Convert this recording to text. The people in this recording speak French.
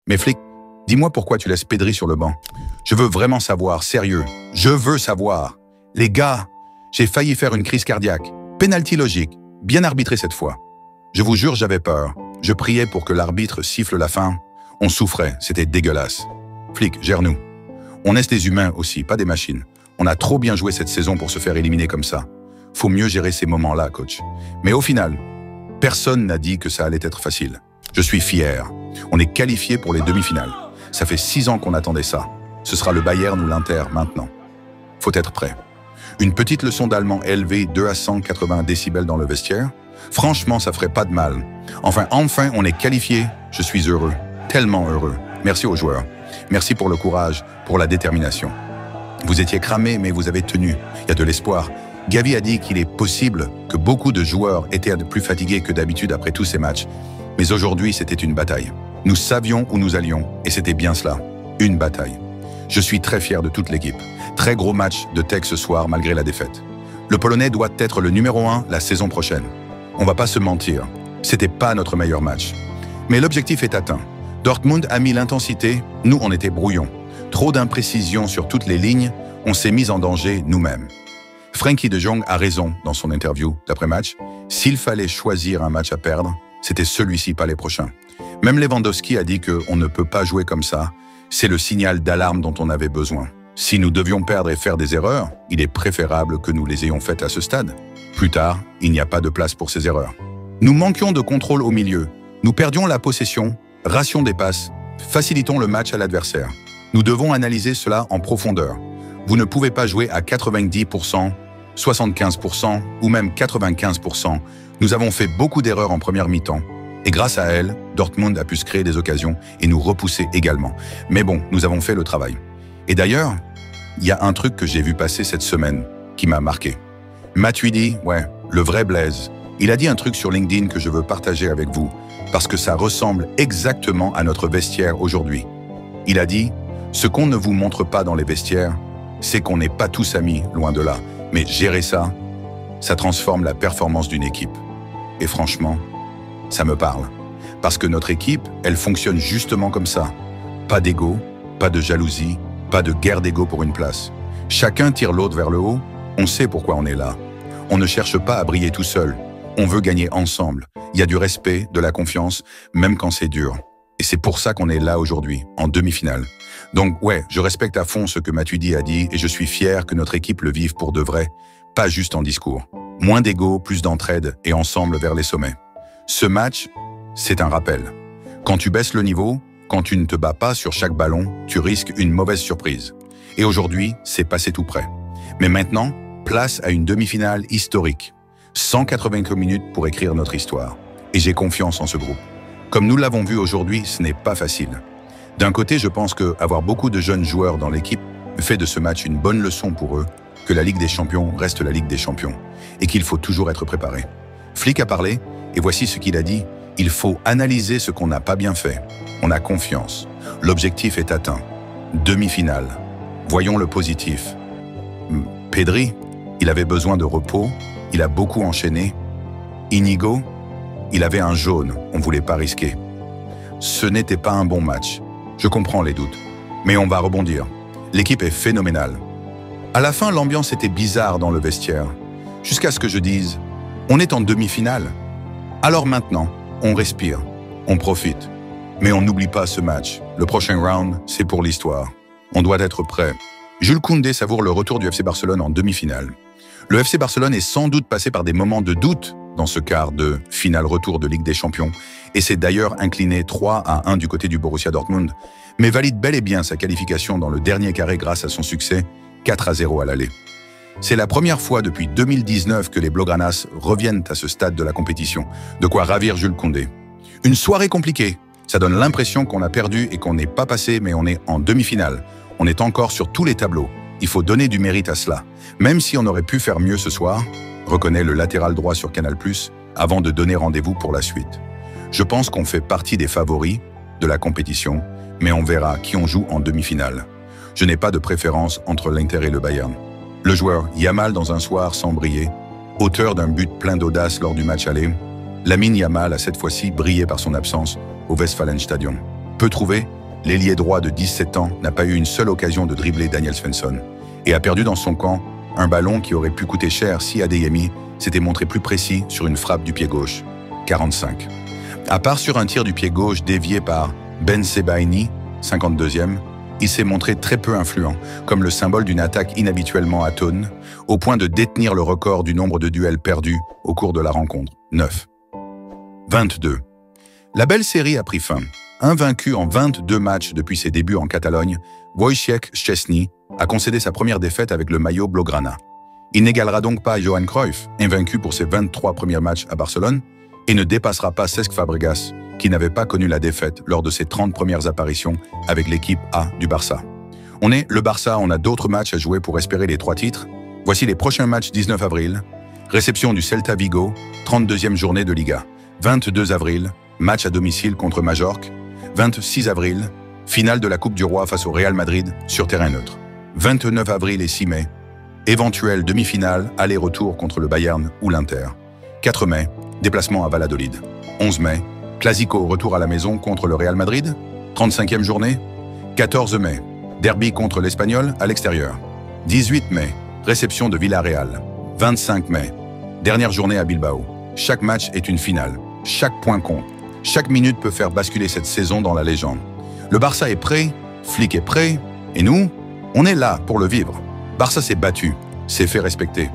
Mais Flick, dis-moi pourquoi tu laisses Pedri sur le banc. Je veux vraiment savoir, sérieux. Je veux savoir. Les gars, j'ai failli faire une crise cardiaque. Pénalty logique, bien arbitré cette fois. Je vous jure, j'avais peur. Je priais pour que l'arbitre siffle la fin. On souffrait, c'était dégueulasse. Flick, gère-nous. On est des humains aussi, pas des machines. On a trop bien joué cette saison pour se faire éliminer comme ça. Faut mieux gérer ces moments-là, coach. Mais au final, personne n'a dit que ça allait être facile. Je suis fier. On est qualifié pour les demi-finales. Ça fait 6 ans qu'on attendait ça. Ce sera le Bayern ou l'Inter maintenant. Faut être prêt. Une petite leçon d'allemand élevée 2 à 180 décibels dans le vestiaire. Franchement, ça ferait pas de mal. Enfin, on est qualifié. Je suis heureux. Tellement heureux. Merci aux joueurs. Merci pour le courage, pour la détermination. Vous étiez cramés, mais vous avez tenu. Il y a de l'espoir. Gavi a dit qu'il est possible que beaucoup de joueurs étaient plus fatigués que d'habitude après tous ces matchs. Mais aujourd'hui, c'était une bataille. Nous savions où nous allions, et c'était bien cela. Une bataille. Je suis très fier de toute l'équipe. Très gros match de Tech ce soir, malgré la défaite. Le Polonais doit être le numéro 1 la saison prochaine. On va pas se mentir. C'était pas notre meilleur match. Mais l'objectif est atteint. Dortmund a mis l'intensité, nous on était brouillons. Trop d'imprécisions sur toutes les lignes, on s'est mis en danger nous-mêmes. Frenkie de Jong a raison dans son interview d'après-match. S'il fallait choisir un match à perdre, c'était celui-ci, pas les prochains. Même Lewandowski a dit qu'on ne peut pas jouer comme ça. C'est le signal d'alarme dont on avait besoin. Si nous devions perdre et faire des erreurs, il est préférable que nous les ayons faites à ce stade. Plus tard, il n'y a pas de place pour ces erreurs. Nous manquions de contrôle au milieu. Nous perdions la possession, ration des passes, facilitons le match à l'adversaire. Nous devons analyser cela en profondeur. Vous ne pouvez pas jouer à 90%, 75% ou même 95%. Nous avons fait beaucoup d'erreurs en première mi-temps. Et grâce à elles, Dortmund a pu se créer des occasions et nous repousser également. Mais bon, nous avons fait le travail. Et d'ailleurs, il y a un truc que j'ai vu passer cette semaine qui m'a marqué. Matuidi, le vrai Blaise, il a dit un truc sur LinkedIn que je veux partager avec vous parce que ça ressemble exactement à notre vestiaire aujourd'hui. Il a dit « Ce qu'on ne vous montre pas dans les vestiaires, c'est qu'on n'est pas tous amis, loin de là. Mais gérer ça, ça transforme la performance d'une équipe. » Et franchement, ça me parle. Parce que notre équipe, elle fonctionne justement comme ça. Pas d'ego, pas de jalousie, pas de guerre d'ego pour une place. Chacun tire l'autre vers le haut, on sait pourquoi on est là. On ne cherche pas à briller tout seul, on veut gagner ensemble. Il y a du respect, de la confiance, même quand c'est dur. Et c'est pour ça qu'on est là aujourd'hui, en demi-finale. Donc je respecte à fond ce que Matuidi a dit et je suis fier que notre équipe le vive pour de vrai, pas juste en discours. Moins d'ego, plus d'entraide et ensemble vers les sommets. Ce match, c'est un rappel. Quand tu baisses le niveau, quand tu ne te bats pas sur chaque ballon, tu risques une mauvaise surprise. Et aujourd'hui, c'est passé tout près. Mais maintenant, place à une demi-finale historique. 180 minutes pour écrire notre histoire. Et j'ai confiance en ce groupe. Comme nous l'avons vu aujourd'hui, ce n'est pas facile. D'un côté, je pense qu'avoir beaucoup de jeunes joueurs dans l'équipe fait de ce match une bonne leçon pour eux, que la Ligue des Champions reste la Ligue des Champions, et qu'il faut toujours être préparé. Flick a parlé, et voici ce qu'il a dit. Il faut analyser ce qu'on n'a pas bien fait. On a confiance. L'objectif est atteint. Demi-finale. Voyons le positif. Pedri, il avait besoin de repos, il a beaucoup enchaîné. Inigo, il avait un jaune, on ne voulait pas risquer. Ce n'était pas un bon match. Je comprends les doutes. Mais on va rebondir. L'équipe est phénoménale. À la fin, l'ambiance était bizarre dans le vestiaire. Jusqu'à ce que je dise, on est en demi-finale. Alors maintenant, on respire, on profite. Mais on n'oublie pas ce match. Le prochain round, c'est pour l'histoire. On doit être prêt. Jules Koundé savoure le retour du FC Barcelone en demi-finale. Le FC Barcelone est sans doute passé par des moments de doute dans ce quart de finale retour de Ligue des Champions et s'est d'ailleurs incliné 3-1 du côté du Borussia Dortmund, mais valide bel et bien sa qualification dans le dernier carré grâce à son succès 4-0 à l'aller. C'est la première fois depuis 2019 que les Blaugranas reviennent à ce stade de la compétition, de quoi ravir Jules Koundé. Une soirée compliquée, ça donne l'impression qu'on a perdu et qu'on n'est pas passé, mais on est en demi-finale. On est encore sur tous les tableaux. Il faut donner du mérite à cela. Même si on aurait pu faire mieux ce soir, reconnaît le latéral droit sur Canal+, avant de donner rendez-vous pour la suite. Je pense qu'on fait partie des favoris de la compétition, mais on verra qui on joue en demi-finale. Je n'ai pas de préférence entre l'Inter et le Bayern. Le joueur Yamal dans un soir sans briller, auteur d'un but plein d'audace lors du match aller, Lamine Yamal a cette fois-ci brillé par son absence au Westfalenstadion. Peu trouvé, l'ailier droit de 17 ans n'a pas eu une seule occasion de dribbler Daniel Svensson et a perdu dans son camp un ballon qui aurait pu coûter cher si Adeyemi s'était montré plus précis sur une frappe du pied gauche. 45. À part sur un tir du pied gauche dévié par Ben Sebaini, 52e, il s'est montré très peu influent, comme le symbole d'une attaque inhabituellement atone, au point de détenir le record du nombre de duels perdus au cours de la rencontre, 9. 22. La belle série a pris fin. Invaincu en 22 matchs depuis ses débuts en Catalogne, Wojciech Szczęsny a concédé sa première défaite avec le maillot blaugrana. Il n'égalera donc pas Johan Cruyff, invaincu pour ses 23 premiers matchs à Barcelone, et ne dépassera pas Cesc Fabregas, qui n'avait pas connu la défaite lors de ses 30 premières apparitions avec l'équipe A du Barça. On est le Barça, on a d'autres matchs à jouer pour espérer les 3 titres. Voici les prochains matchs 19 avril. Réception du Celta Vigo, 32e journée de Liga. 22 avril, match à domicile contre Majorque. 26 avril, finale de la Coupe du Roi face au Real Madrid sur terrain neutre. 29 avril et 6 mai, éventuelle demi-finale, aller-retour contre le Bayern ou l'Inter. 4 mai, déplacement à Valladolid. 11 mai, Clasico, retour à la maison contre le Real Madrid, 35e journée. 14 mai, derby contre l'Espagnol à l'extérieur. 18 mai, réception de Villarreal. 25 mai, dernière journée à Bilbao. Chaque match est une finale. Chaque point compte. Chaque minute peut faire basculer cette saison dans la légende. Le Barça est prêt, Flick est prêt, et nous, on est là pour le vivre. Barça s'est battu, s'est fait respecter.